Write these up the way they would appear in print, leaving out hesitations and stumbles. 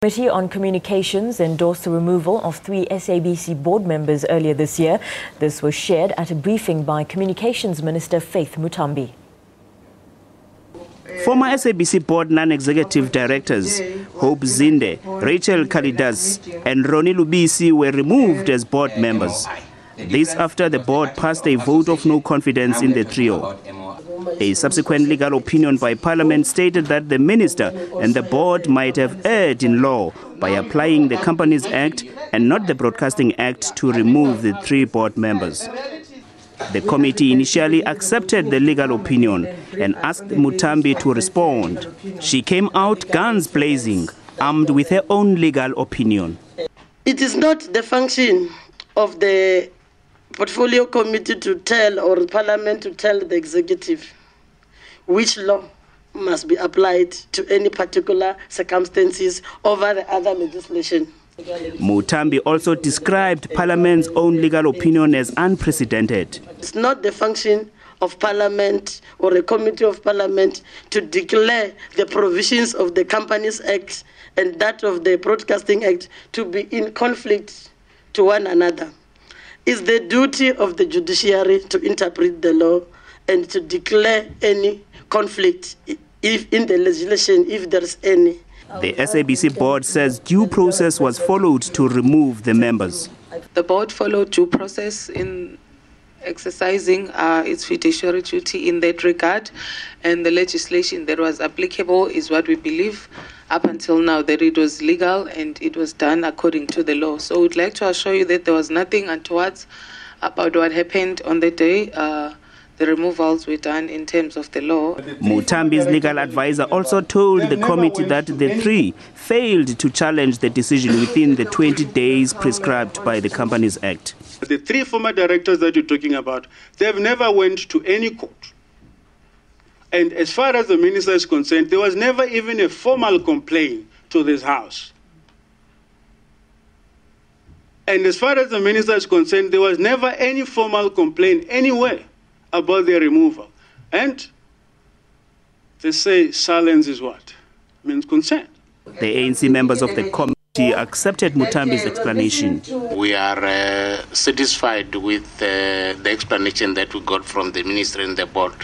The Committee on Communications endorsed the removal of 3 SABC board members earlier this year. This was shared at a briefing by Communications Minister Faith Muthambi. Former SABC Board non-executive directors Hope Zinde, Rachel Kalidas and Ronnie Lubisi were removed as board members. This after the board passed a vote of no confidence in the trio. A subsequent legal opinion by Parliament stated that the minister and the board might have erred in law by applying the Companies Act and not the Broadcasting Act to remove the 3 board members. The committee initially accepted the legal opinion and asked Muthambi to respond. She came out guns blazing, armed with her own legal opinion. It is not the function of the Portfolio Committee to tell, or Parliament to tell the executive which law must be applied to any particular circumstances over the other legislation. Muthambi also described Parliament's own legal opinion as unprecedented. It's not the function of Parliament or a committee of Parliament to declare the provisions of the Companies Act and that of the Broadcasting Act to be in conflict to one another. It's the duty of the judiciary to interpret the law and to declare any conflict if in the legislation, if there is any. The SABC board says due process was followed to remove the members. The board followed due process in exercising its fiduciary duty in that regard, and the legislation that was applicable is what we believe up until now, that it was legal and it was done according to the law. So we'd like to assure you that there was nothing untoward about what happened on the day. The removals were done in terms of the law. Muthambi's legal advisor also told the committee that the 3 failed to challenge the decision within the 20 days prescribed by the Companies Act. The 3 former directors that you're talking about, they've never went to any court. And as far as the minister is concerned, there was never even a formal complaint to this House. And as far as the minister is concerned, there was never any formal complaint anywhere about their removal. And they say silence is what? Means consent. The ANC members of the committee accepted Muthambi's explanation. We are satisfied with the explanation that we got from the minister and the board,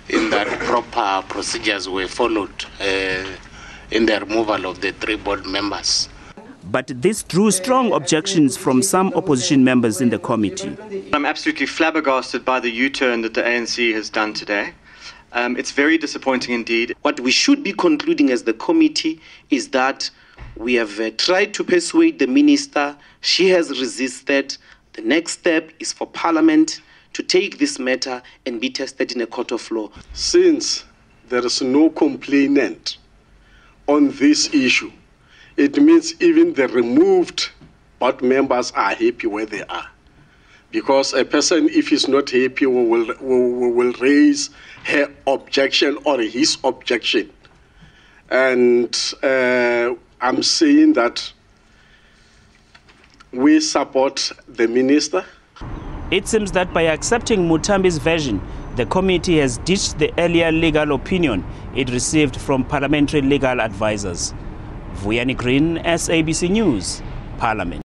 in that proper procedures were followed in the removal of the 3 board members. But this drew strong objections from some opposition members in the committee. I'm absolutely flabbergasted by the U-turn that the ANC has done today. It's very disappointing indeed. What we should be concluding as the committee is that we have tried to persuade the minister. She has resisted. The next step is for Parliament to take this matter and be tested in a court of law. Since there is no complainant on this issue, it means even the removed board members are happy where they are. Because a person, if he's not happy, will raise her objection or his objection. And I'm saying that we support the minister. It seems that by accepting Muthambi's version, the committee has ditched the earlier legal opinion it received from parliamentary legal advisors. Vuyani Green, SABC News, Parliament.